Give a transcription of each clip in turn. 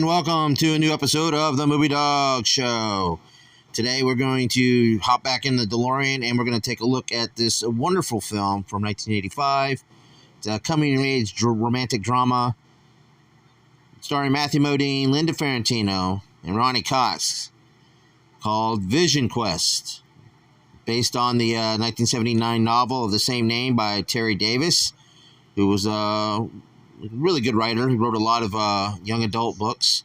And welcome to a new episode of the Movie Dawgs Show. Today we're going to hop back in the DeLorean and we're going to take a look at this wonderful film from 1985. It's a coming-of-age romantic drama starring Matthew Modine, Linda Ferrantino, and Ronnie Cox called Vision Quest, based on the 1979 novel of the same name by Terry Davis, who was a really good writer. He wrote a lot of young adult books.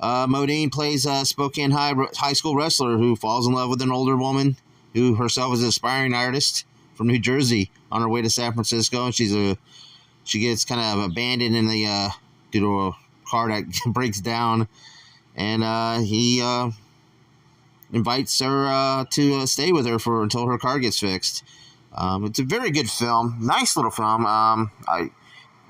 Modine plays a Spokane high school wrestler who falls in love with an older woman who herself is an aspiring artist from New Jersey on her way to San Francisco, and she gets kind of abandoned in the due to a car that breaks down, and he invites her to stay with her until her car gets fixed. It's a very good film, nice little film.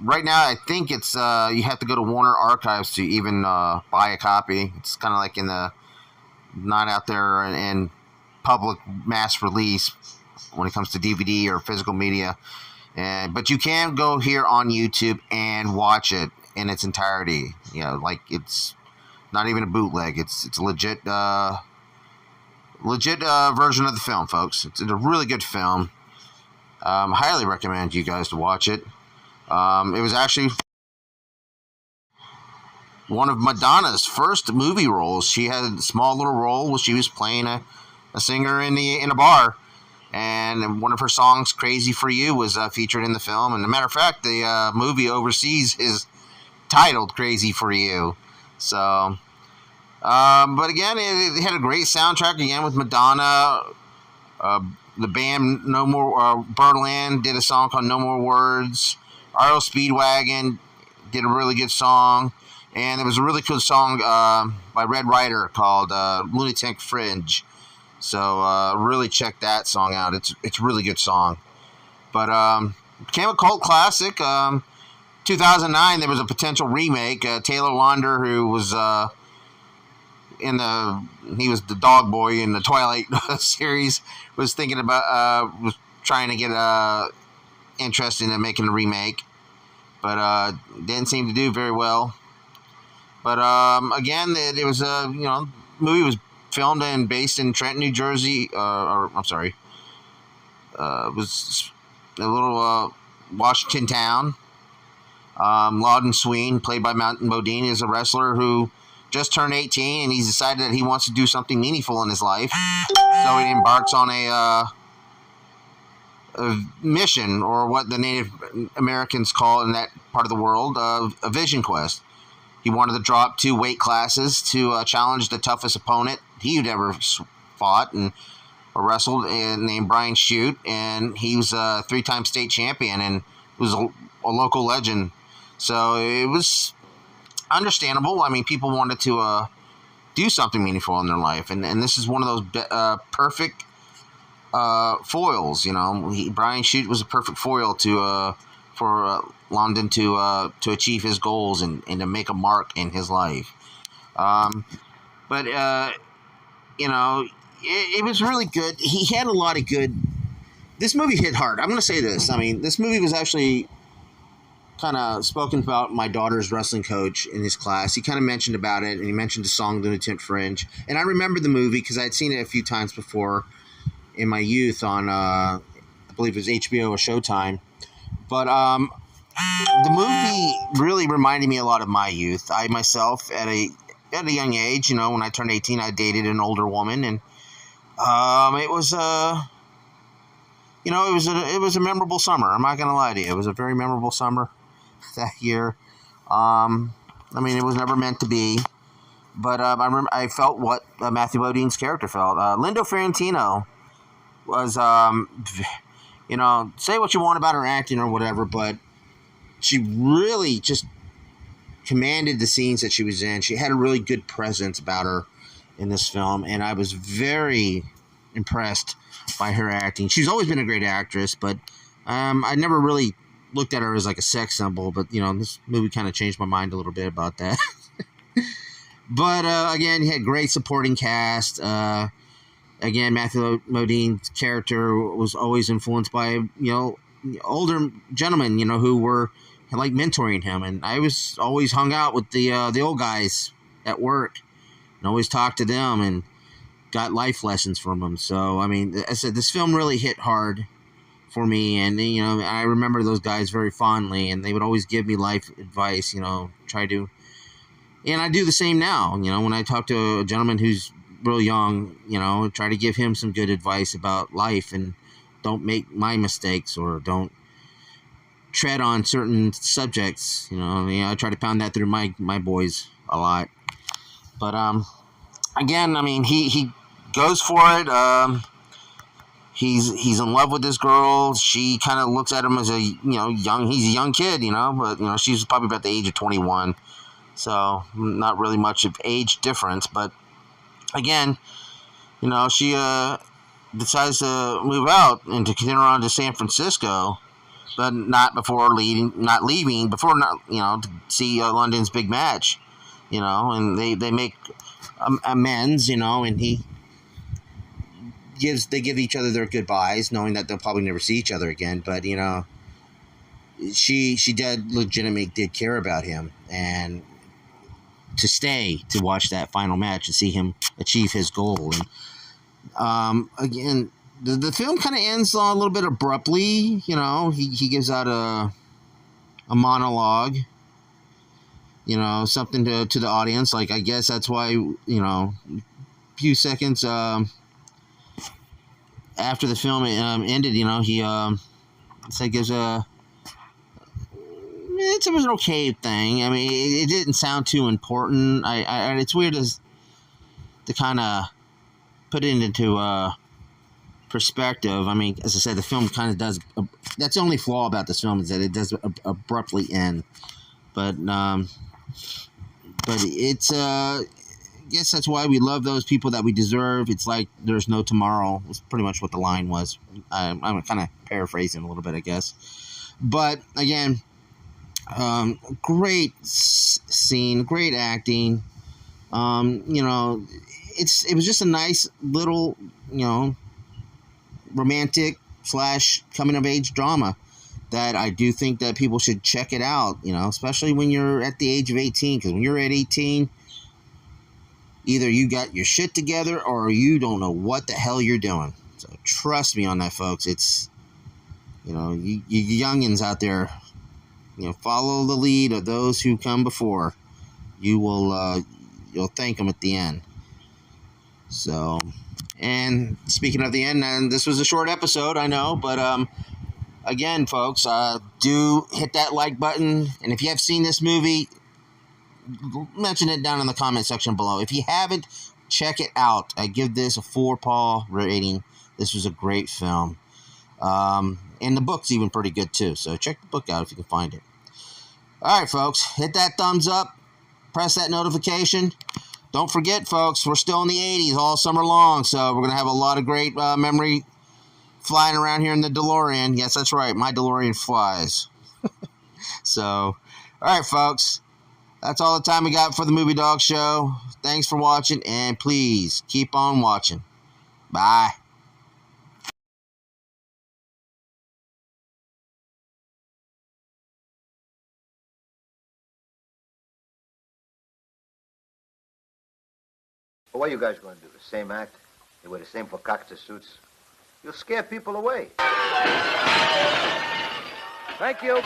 Right now, I think it's you have to go to Warner Archives to even buy a copy. It's kind of like not out there in public mass release when it comes to DVD or physical media. But you can go here on YouTube and watch it in its entirety. You know, like it's not even a bootleg. It's a legit version of the film, folks. It's a really good film. Highly recommend you guys to watch it. It was actually one of Madonna's first movie roles. She had a small little role where she was playing a singer in a bar, and one of her songs, "Crazy for You," was featured in the film. And as a matter of fact, the movie overseas is titled "Crazy for You." So, but again, it had a great soundtrack again with Madonna. The band No More Birdland did a song called "No More Words." R.O. Speedwagon did a really good song, and there was a really cool song by Red Ryder called "Lunatic Fringe." So really check that song out. It's a really good song. But it became a cult classic. 2009, there was a potential remake. Taylor Lautner, who was he was the dog boy in the Twilight series, was thinking about was trying to get interested in making a remake, but didn't seem to do very well. But again, it was movie was filmed and based in Trenton, New Jersey, it was a little Washington town. Loudon Sween, played by Modine, is a wrestler who just turned 18, and he's decided that he wants to do something meaningful in his life. So he embarks on a mission, or what the Native Americans call in that part of the world, a vision quest. He wanted to drop 2 weight classes to challenge the toughest opponent he'd ever fought or wrestled, named Brian Shute, and he was a 3-time state champion and was a local legend. So it was understandable. I mean, people wanted to do something meaningful in their life, and this is one of those perfect foils. You know, Brian Shute was a perfect foil for London to achieve his goals and to make a mark in his life. But it was really good. He had a lot of good. This movie hit hard. I'm going to say this. I mean, this movie was actually kind of spoken about my daughter's wrestling coach in his class. He kind of mentioned about it, and he mentioned the song "Lunatic Fringe." And I remember the movie because I had seen it a few times before in my youth on, I believe it was HBO or Showtime. But the movie really reminded me a lot of my youth. I myself, at a young age, when I turned 18, I dated an older woman, and it was it was a memorable summer. I'm not gonna lie to you. It was a very memorable summer that year. I mean, it was never meant to be, but I felt what Matthew Modine's character felt. Linda Ferrantino was, say what you want about her acting or whatever, but she really just commanded the scenes that she was in. She had a really good presence about her in this film, and I was very impressed by her acting. She's always been a great actress, but I never really looked at her as like a sex symbol, but this movie kind of changed my mind a little bit about that. But again, he had great supporting cast. Again, Matthew Modine's character was always influenced by older gentlemen who were like mentoring him, and I was always hung out with the old guys at work and always talked to them and got life lessons from them. So, I mean, I said this film really hit hard for me, and you know, I remember those guys very fondly, and they would always give me life advice. You know, try to, and I do the same now. You know, when I talk to a gentleman who's real young, you know, try to give him some good advice about life, and don't make my mistakes, or don't tread on certain subjects. You know, I try to pound that through my boys a lot. But again, I mean, he goes for it. He's in love with this girl. She kind of looks at him as he's a young kid, you know, but, you know, she's probably about the age of 21. So not really much of age difference. But again, you know, she decides to move out and to continue on to San Francisco, but not leaving before to see London's big match, you know, and they make amends, you know, and they give each other their goodbyes, knowing that they'll probably never see each other again. But, you know, she legitimately did care about him, and to stay to watch that final match and see him achieve his goal. And again, the film kind of ends a little bit abruptly. You know, he gives out a monologue, you know, something to the audience. Like, I guess that's why, you know, a few seconds after the film ended, you know, he gives it's an okay thing. I mean, it didn't sound too important. It's weird to kind of put it into perspective. I mean, as I said, the film kind of does. That's the only flaw about this film, is that it does abruptly end. But it's I guess that's why we love those people that we deserve. It's like there's no tomorrow. Was pretty much what the line was. I'm kind of paraphrasing a little bit, I guess. But again, great scene, great acting. You know, it was just a nice little, you know, romantic / coming of age drama that I do think that people should check it out. You know, especially when you're at the age of 18, because when you're at 18. Either you got your shit together or you don't know what the hell you're doing. So trust me on that, folks. It's, you know, you youngins out there, you know, follow the lead of those who come before. You will, you'll thank them at the end. So, and speaking of the end, and this was a short episode, I know, but again, folks, do hit that like button. And if you have seen this movie, mention it down in the comment section below. If you haven't, check it out. I give this a 4-paw rating. This was a great film. And the book's even pretty good too. So check the book out if you can find it. Alright, folks. Hit that thumbs up. Press that notification. Don't forget, folks, we're still in the 80s all summer long. So we're going to have a lot of great memory flying around here in the DeLorean. Yes, that's right. My DeLorean flies. So, alright, folks. That's all the time we got for the Movie Dog Show. Thanks for watching, and please keep on watching. Bye. What are you guys going to do? The same act? You wear the same Focaccia suits? You'll scare people away. Thank you.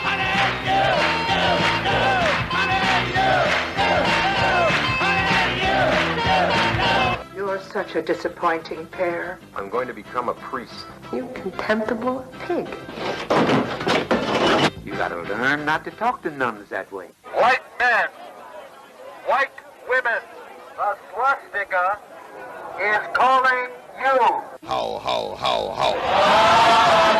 You are such a disappointing pair. I'm going to become a priest. You contemptible pig. You gotta learn not to talk to nuns that way. White men, white women, the swastika is calling you. Ho, ho, ho, ho.